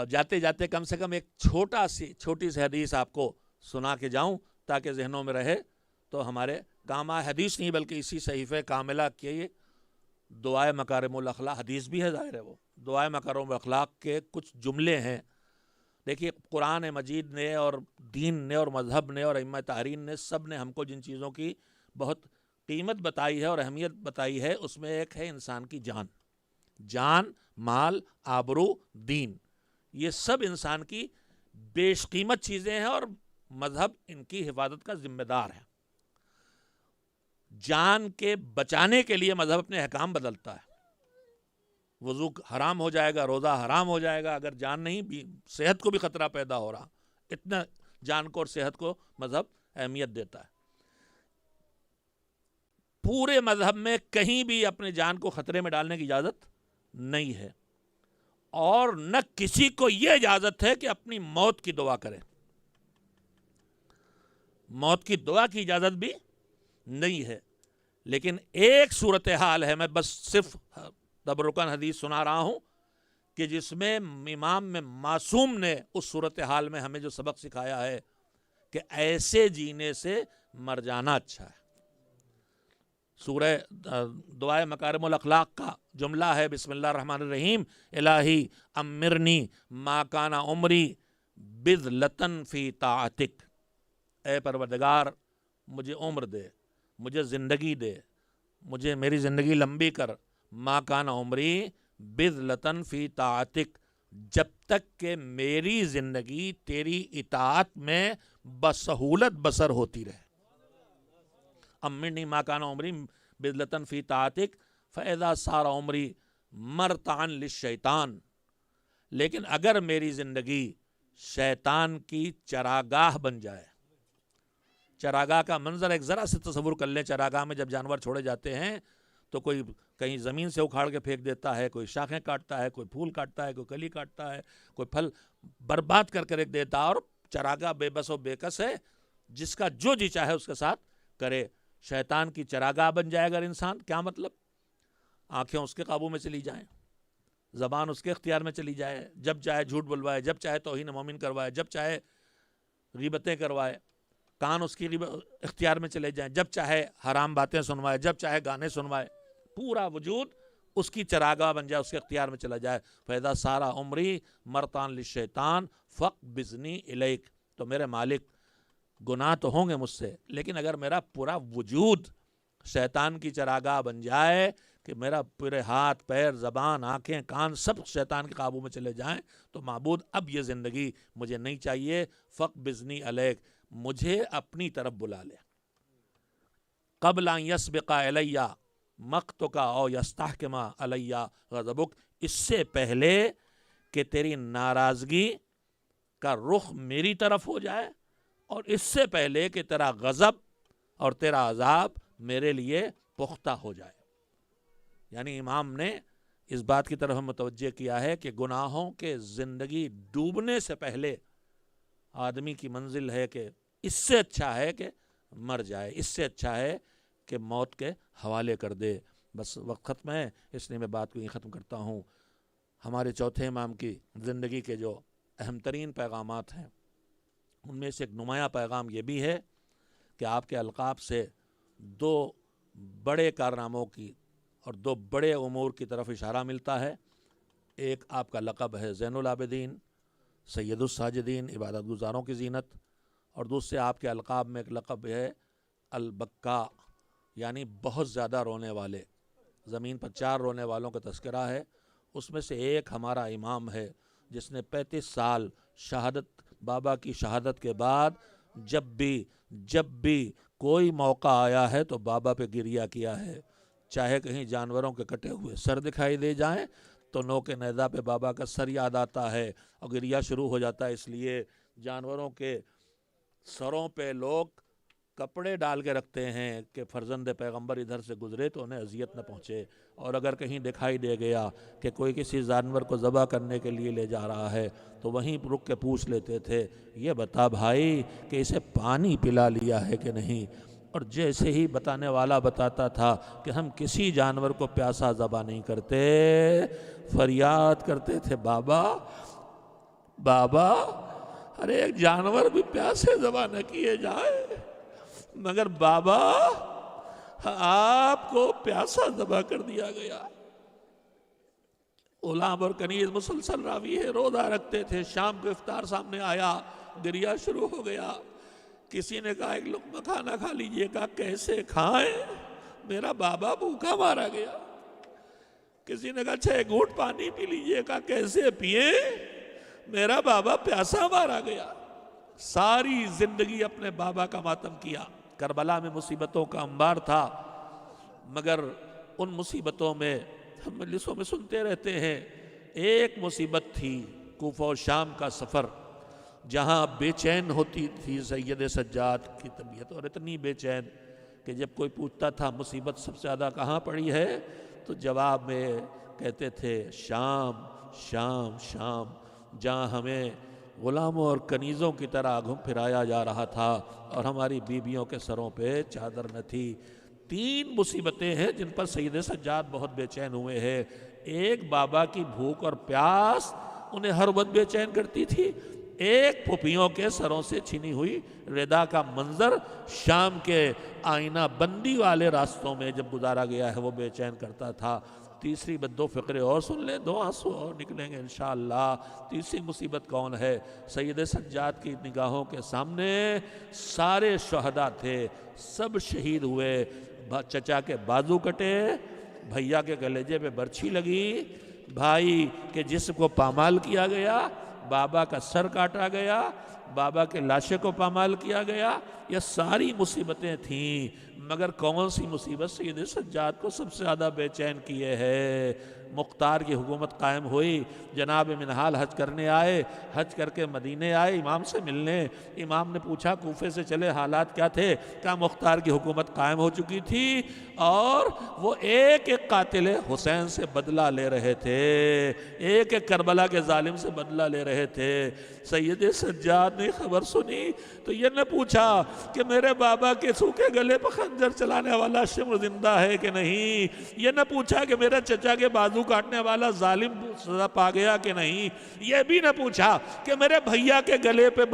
جاتے جاتے کم سے کم ایک چھوٹی سی حدیث آپ کو سنا کے جاؤں تاکہ ذہنوں میں رہے تو ہمارے کام آئے۔ حدیث نہیں بلکہ اسی صحیفہ کاملہ کے دعائے مکارم الاخلاق، حدیث بھی ہے ظاہر ہے، وہ دعائے مکارم الاخلاق کے کچھ جملے ہیں دیکھیے قرآن مجید نے اور دین نے اور مذہب نے اور ائمہ تحرین نے سب نے ہم کو جن چیزوں کی بہت قیمت بتائی ہے اور اہمیت بتائی ہے، اس میں ایک ہے انسان کی جان، مال، آبرو، دین، یہ سب انسان کی بیش قیمت چیزیں ہیں اور مذہب ان کی حفاظت کا ذمہ دار ہے۔ جان کے بچانے کے لیے مذہب اپنے احکام بدلتا ہے۔ وضو حرام ہو جائے گا، روزہ حرام ہو جائے گا اگر جان نہیں بھی، صحت کو بھی خطرہ پیدا ہو رہا، اتنا جان کو اور صحت کو مذہب اہمیت دیتا ہے۔ پورے مذہب میں کہیں بھی اپنے جان کو خطرے میں ڈالنے کی اجازت نہیں ہے، اور نہ کسی کو یہ اجازت ہے کہ اپنی موت کی دعا کرے۔ موت کی دعا کی اجازت بھی نہیں ہے، لیکن ایک صورتحال ہے، میں بس صرف تبرکاً حدیث سنا رہا ہوں کہ جس میں امام میں معصوم نے اس صورتحال میں ہمیں جو سبق سکھایا ہے کہ ایسے جینے سے مر جانا اچھا ہے۔ سورہ دعائے مکارم الاخلاق کا جملہ ہے، بسم اللہ الرحمن الرحیم، الہی امرنی ما کان عمری بذلتن فی طاعتک، اے پروردگار مجھے عمر دے، مجھے زندگی دے، مجھے میری زندگی لمبی کر، ما کان عمری بذلتن فی طاعتک، جب تک کہ میری زندگی تیری اطاعت میں بسہولت بسر ہوتی رہے۔ امرنی ما کان عمری بذلتن فی طاعتک فاذا صار عمری مرتعا للشیطان، لیکن اگر میری زندگی شیطان کی چراگاہ بن جائے، چراگاہ کا منظر ایک ذرا سے تصور کر لیں، چراگاہ میں جب جانور چھوڑے جاتے ہیں تو کوئی کہیں زمین سے اکھاڑ کے پھینک دیتا ہے، کوئی شاخیں کاٹتا ہے، کوئی پھول کاٹتا ہے، کوئی کلی کاٹتا ہے، کوئی پھل برباد کر کے رکھ دیتا ہے، اور چراگاہ بے بس و بے کس ہے، جس کا جو جی چاہے اس کے ساتھ کرے۔ شیطان کی چراگاہ بن جائے اگر انسان، کیا مطلب؟ آنکھیں اس کے قابو میں چلی جائیں، زبان اس کے اختیار میں چلی جائے، جب چاہے جھوٹ بلوائے، جب چاہے توہین مومن کروائے، جب چاہے غیبتیں کروائے، کان اس کی اختیار میں چلے جائیں، جب چاہے حرام باتیں سنوائے، جب چاہے گانے سنوائے، پورا وجود اس کی چراگاہ بن جائے، اس کے اختیار میں چلا جائے۔ فَإِذَا سَارَ عُمْرِي مَرْتَعًا لِلشَّيْطَانِ فَاقْبِضْنِي إِلَيْكَ، تو میرے مالک گناہ تو ہوں گے مجھ سے، لیکن اگر میرا پورا وجود شیطان کی چراگاہ بن جائے کہ میرا پورے ہاتھ، پیر، زبان، آنکھیں، کان سب شیطان کے قابو میں چلے جائیں، تو معبود اب یہ زندگی مجھے نہیں چاہیے، فَاقْبِضْنِي إِلَيْكَ، مجھے اپنی طرف بلا لے۔ قبل ان یسبق الی مقتک او یستحکم علی غضبک، اس سے پہلے کہ تیری ناراضگی کا رخ میری طرف ہو جائے، اور اس سے پہلے کہ تیرا غضب اور تیرا عذاب میرے لیے پختہ ہو جائے۔ یعنی امام نے اس بات کی طرف متوجہ کیا ہے کہ گناہوں کے زندگی ڈوبنے سے پہلے آدمی کی منزل ہے کہ اس سے اچھا ہے کہ مر جائے، اس سے اچھا ہے کہ موت کے حوالے کر دے۔ بس وقت ختم ہے، اس لیے میں بات کو یہیں ختم کرتا ہوں۔ ہمارے چوتھے امام کی زندگی کے جو اہم ترین پیغامات ہیں، ان میں سے ایک نمایاں پیغام یہ بھی ہے کہ آپ کے القاب سے دو بڑے کارناموں کی اور دو بڑے امور کی طرف اشارہ ملتا ہے۔ ایک آپ کا لقب ہے زین العابدین، سید الساجدین، عبادت گزاروں کی زینت، اور دوسرے آپ کے القاب میں ایک لقب ہے البکا، یعنی بہت زیادہ رونے والے۔ زمین پر 4 رونے والوں کا تذکرہ ہے، اس میں سے ایک ہمارا امام ہے جس نے 35 سال شہادت، بابا کی شہادت کے بعد جب بھی کوئی موقع آیا ہے تو بابا پہ گریہ کیا ہے، چاہے کہیں جانوروں کے کٹے ہوئے سر دکھائی دے جائیں تو نوک نیزہ پہ بابا کا سر یاد آتا ہے اور گریہ شروع ہو جاتا ہے۔ اس لیے جانوروں کے سروں پہ لوگ کپڑے ڈال کے رکھتے ہیں کہ فرزند پیغمبر ادھر سے گزرے تو انہیں اذیت نہ پہنچے، اور اگر کہیں دکھائی دے گیا کہ کوئی کسی جانور کو ذبح کرنے کے لیے لے جا رہا ہے تو وہیں رک کے پوچھ لیتے تھے، یہ بتا بھائی کہ اسے پانی پلا لیا ہے کہ نہیں؟ اور جیسے ہی بتانے والا بتاتا تھا کہ ہم کسی جانور کو پیاسا ذبح نہیں کرتے، فریاد کرتے تھے، بابا بابا ہر ایک جانور بھی پیاسے ذبح نہ کیے جائے، مگر بابا آپ کو پیاسا ذبح کر دیا گیا۔ غلام اور کنیز مسلسل راوی ہے، روزہ رکھتے تھے، شام کو افطار سامنے آیا، گریا شروع ہو گیا۔ کسی نے کہا ایک لقمہ کھانا کھا لیجئے، کہا کیسے کھائیں، میرا بابا بھوکا مارا گیا۔ کسی نے کہا 6 گھونٹ پانی پی لیجئے، کہا کیسے پیئیں، میرا بابا پیاسا مارا گیا۔ ساری زندگی اپنے بابا کا ماتم کیا۔ کربلا میں مصیبتوں کا انبار تھا، مگر ان مصیبتوں میں ہم مجلسوں میں سنتے رہتے ہیں، ایک مصیبت تھی کوفہ و شام کا سفر، جہاں بے چین ہوتی تھی سید سجاد کی طبیعت، اور اتنی بے چین کہ جب کوئی پوچھتا تھا مصیبت سب سے زیادہ کہاں پڑی ہے تو جواب میں کہتے تھے شام شام شام، جہاں ہمیں غلاموں اور کنیزوں کی طرح گھم پھرایا جا رہا تھا اور ہماری بیویوں کے سروں پہ چادر نہ تھی۔ 3 مصیبتیں ہیں جن پر سید سجاد بہت بے چین ہوئے ہیں۔ ایک بابا کی بھوک اور پیاس انہیں ہر وقت بے چین کرتی تھی، ایک پھوپھیوں کے سروں سے چھینی ہوئی ردا کا منظر شام کے آئینہ بندی والے راستوں میں جب گزارا گیا ہے وہ بے چین کرتا تھا۔ تیسری 2 فقرے اور سن لیں، 2 آنسو اور نکلیں گے انشاءاللہ۔ تیسری مصیبت کون ہے؟ سید سجاد کی نگاہوں کے سامنے سارے شہداء تھے، سب شہید ہوئے، چچا کے بازو کٹے، بھیا کے کلیجے پہ برچھی لگی، بھائی کے جسم کو پامال کیا گیا، بابا کا سر کاٹا گیا، بابا کے لاشے کو پامال کیا گیا۔ یہ ساری مصیبتیں تھیں، مگر کون سی مصیبت سید سجاد کو سب سے زیادہ بے چین کیے ہے؟ مختار کی حکومت قائم ہوئی، جناب منہال حج کرنے آئے، حج کر کے مدینے آئے امام سے ملنے۔ امام نے پوچھا کوفے سے چلے حالات کیا تھے؟ کہا مختار کی حکومت قائم ہو چکی تھی اور وہ ایک ایک قاتل حسین سے بدلہ لے رہے تھے، ایک ایک کربلا کے ظالم سے بدلہ لے رہے تھے۔ سید سجاد نے خبر سنی تو یہ نہ پوچھا کہ میرے بابا کے سوکھے گلے پر خنجر چلانے والا شمر زندہ ہے کہ نہیں، یہ نہ پوچھا کہ میرا چچا کے بازو کاٹنے والا ظالم سزا پا گیا کہ نہیں، یہ بھی نہ پوچھا کہ میرے بھیا کے گلے پہ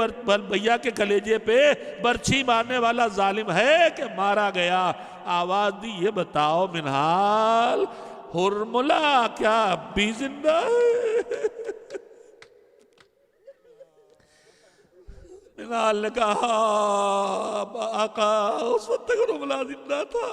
بھیا کے کلیجے پہ برچھی مارنے والا ظالم ہے کہ مارا گیا۔ آواز دی، یہ بتاؤ منہال ہرملا کیا اب بھی زندہ ہے؟ منہال نے کہا آقا اس وقت تک ہرملا زندہ تھا،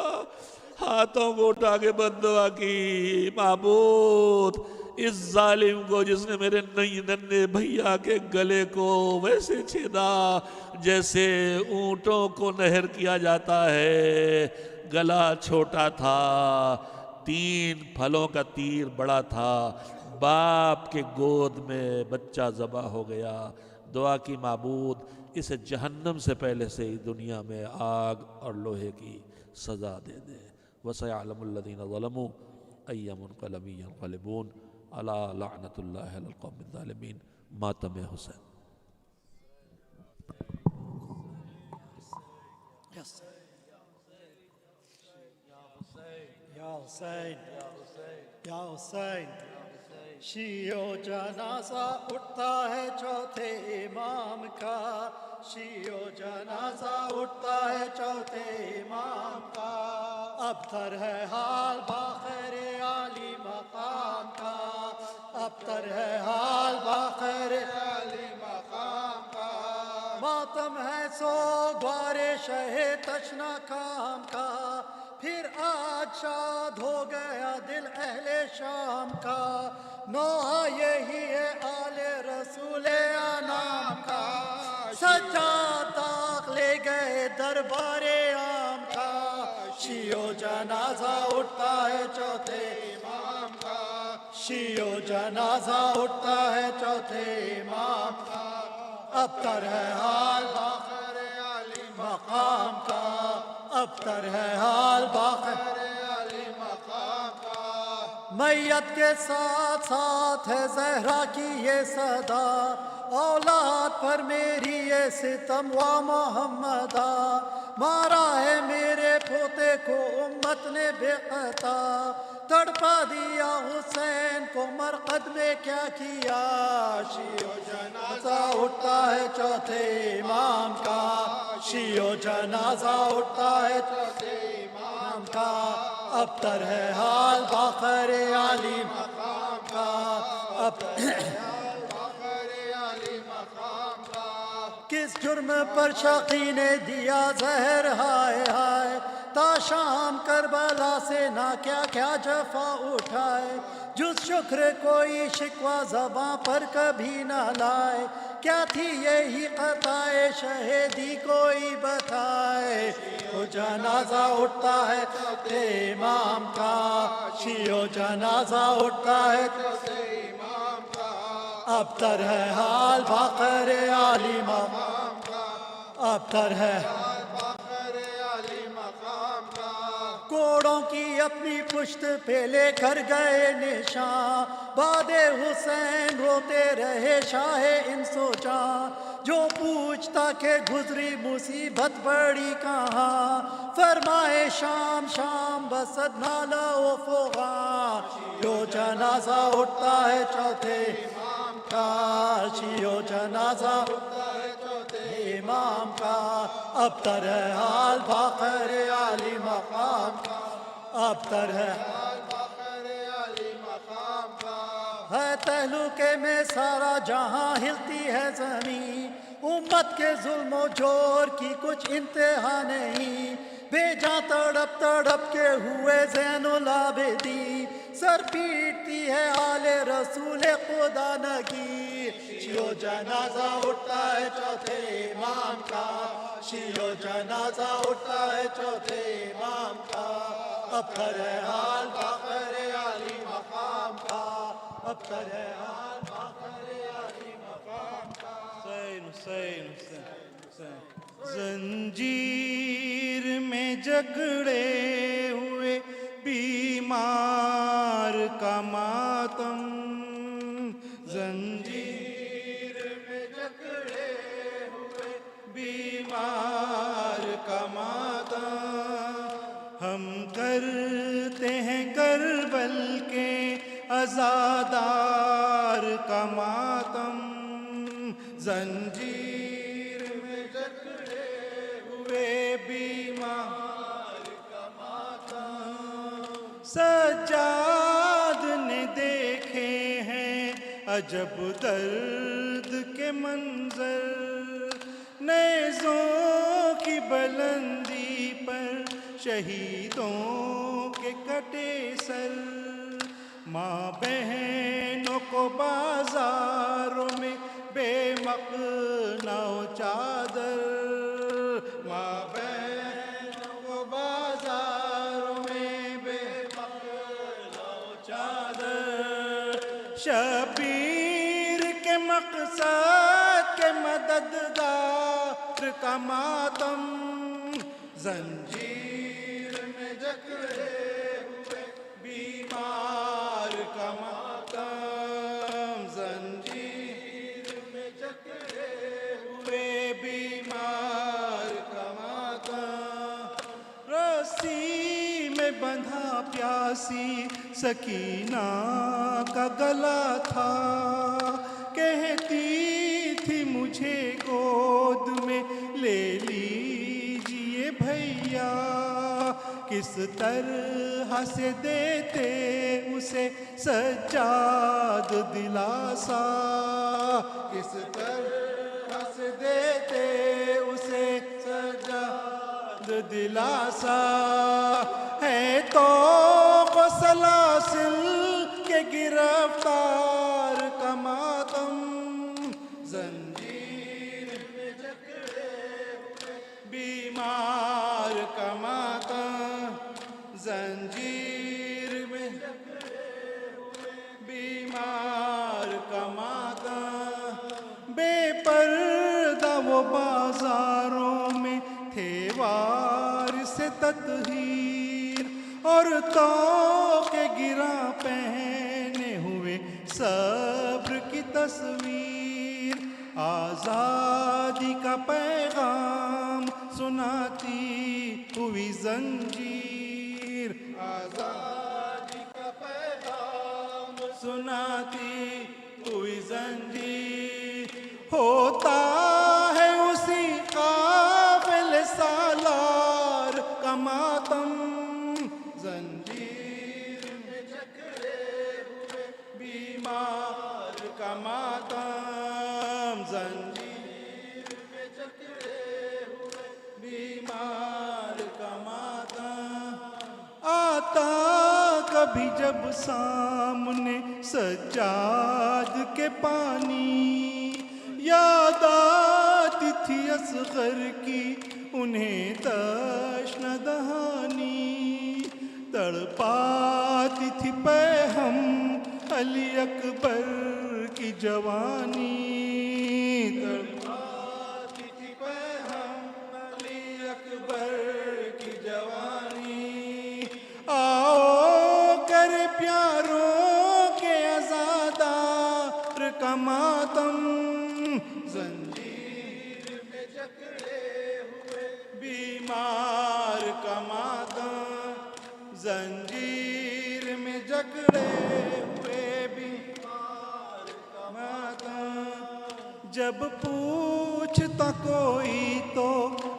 ہاتھوں کو اٹھا کے بد-دعا کی، معبود اس ظالم کو جس نے میرے ننھے بھیا کے گلے کو ویسے چھیدا جیسے اونٹوں کو نہر کیا جاتا ہے، گلا چھوٹا تھا، 3 پھلوں کا تیر بڑا تھا، باپ کے گود میں بچہ ذبح ہو گیا۔ دعا کی معبود اسے جہنم سے پہلے سے ہی دنیا میں آگ اور لوہے کی سزا دے دے۔ وَسَيَعْلَمُ الَّذِينَ ظَلَمُوا أَيَّ مُنْقَلَبٍ يَنْقَلِبُونَ أَلَا لَعْنَةُ اللَّهِ عَلَى الْقَوْمِ الظَّالِمِينَ۔ ماتم حسین۔ یا حسین شیعہ و جنازہ اٹھتا ہے چوتھے امام کا، شیعہ و جنازہ اٹھتا ہے چوتھے امام کا، ابتر ہے حال باخیر عالی مقام کا، ابتر ہے حال باخیر عالی مقام کا، ماتم ہے سوگوار شہ تشنا کام کا، پھر آج شاد ہو گیا دل اہل شام کا، نوحہ یہی ہے آل رسول انام کا، سجاد داغ لے گئے دربار عام کا، شیعہ و جنازہ اٹھتا ہے چوتھے امام کا، شیعہ و جنازہ اٹھتا ہے چوتھے امام کا، ابتر ہے حال باخر علی مقام کا، ابتر ہے حال باخر علی مقام کا، میت کے ساتھ ساتھ ہے زہرا کی یہ صدا، اولاد پر میری یہ ستم و محمدہ، مارا ہے میرے پوتے کو امت نے بے قطع، تڑپا دیا حسین کو مرقد میں کیا کیا، شیعہ و جنازہ اٹھتا ہے چوتھے امام کا، شیعہ و جنازہ اٹھتا ہے چوتھے امام کا، ابتر ہے حال باخر عالی مقام کا، کس جرم پر شقی نے دیا زہر ہائے ہائے، تا شام کربلا سے نہ کیا کیا جفا اٹھائے، جس شکر کوئی شکوہ زباں پر کبھی نہ لائے، کیا تھی یہی قطعِ شہیدی کوئی بتائے، وہ جنازہ اٹھتا ہے چوتھے امام کا، شیعو جنازہ اٹھتا ہے چوتھے امام کا، اب تر ہے حال فخر عالی مقام کا، اب تر ہے حال فخر عالی مقام کا، کوڑوں کی اپنی پشت پہ لے کر گئے نشان، بعد حسین روتے رہے شاہ انس و جاں، جو پوچھتا کہ گزری مصیبت بڑی کہاں، فرمائے شام شام بسد نالا و فغاں، جو جنازہ اٹھتا ہے چوتھے امام کا، شیعو جنازہ اٹھتا ہے چوتھے امام کا، اب تر ہے حال فخر عالی مقام کا، اب تر ہے حال فخر عالی مقام کا، ہے تہلکے میں سارا جہاں ہلتی ہے زمین، امت کے ظلم و جور کی کچھ انتہا نہیں، بھیجا تڑپ تڑپ کے ہوئے زین العابدین، سر پیٹتی ہے آل رسول خدا نگی، شیعو جنازہ اٹھتا ہے چوتھے امام کا، شیعو جنازہ اٹھتا ہے چوتھے امام کا، اب تر ہے حال فخر عالی مقام کا، اب تر ہے حال فخر عالی مقام کا۔ حسین حسین حسین زنجیر میں جکڑے ہوئے بیمار کا ماتم، زنجیر میں جکڑے ہوئے بیمار کا ماتم، ہم کرتے ہیں کربل کے عزادار کا ماتم، زنجیر میں جکڑے ہوئے بیمار کا ماتم، سجاد نے دیکھے ہیں عجب درد کے منظر، نیزوں کی بلندی پر شہیدوں کے کٹے سر، ماں بہنوں کو بازاروں میں بے مقنا و چادر، ماں بہنوں کو بازاروں میں بے مقنا و چادر، شبیر کے مقصد کے مددگار کا ماتم، زنجیر میں جکڑے ہوئے بیمار کا ماتم، زنجیر میں جکڑے ہوئے بیمار کا ماتم، رسی میں بندھا پیاسی سکینہ کا گلا تھا، کہتی تھی مجھے گود میں لے لیجئے بھیا، کس طرح سے دیتے اسے سجاد دلاسا، کس طرح سے دیتے اسے سجاد دلاسا، ہے طوق و سلاسل کے گرفتار کا ماتم، زنجیر میں جکڑے ہوئے بیمار کا ماتم، زنجیر میں جکڑے ہوئے بیمار کا ماتم، بے پردہ وہ بازاروں میں تھے وارث تطہیر، عورتوں کے گراں پہنے ہوئے صبر کی تصویر، آزادی کا پیغام سناتی ہوئی زنجیر، آزادی کا پیغام سناتی ہوئی زنجیر، ہوتا ہے اسی قافلے سالار کا ماتم، زنجیر میں جکڑے ہوئے بیمار بیمار کا ماتم آتا کبھی جب سامنے سجاد کے پانی، یاد آتی تھی اصغر کی انہیں تشنہ دہانی، تڑپاتی تھی پہم علی اکبر کی جوانی، تڑپاتی تھی پہم علی اکبر کی جوانی، آؤ کر پیاروں کے عزادار کا ماتم، زنجیر میں جکڑے ہوئے بیمار کا ماتم، زنجیر میں جکڑے ہوئے بیمار کا ماتم، جب پوچھتا کوئی تو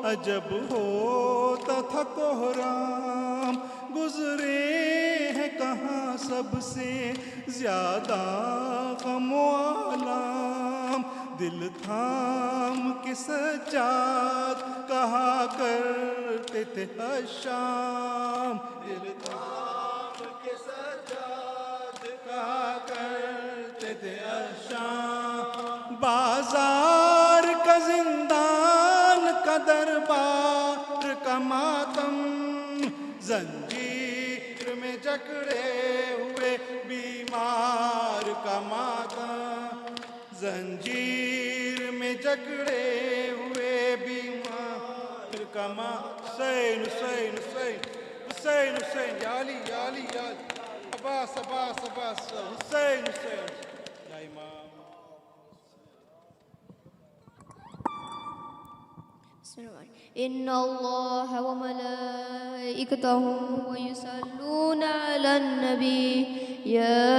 عجب ہوتا تھا کوہرام، گزرے ہیں کہاں سب سے زیادہ غم و آلام، دل تھام کے سجاد کہا کرتے تھے الشام، دل تھام کے سجاد کہا کرتے تھے الشام، بازار کا زندان کا دربار کا ماتم، زنجیر میں جکڑے ہوئے بیمار کا ماتم، زنجیر میں جکڑے ہوئے بیمار کا ماتم، حسین حسین حسین حسین حسین یا علی یا علی یا علی، عباس عباس عباس، حسین حسین یا امام۔ إن الله وملائكته يصلون على النبي يا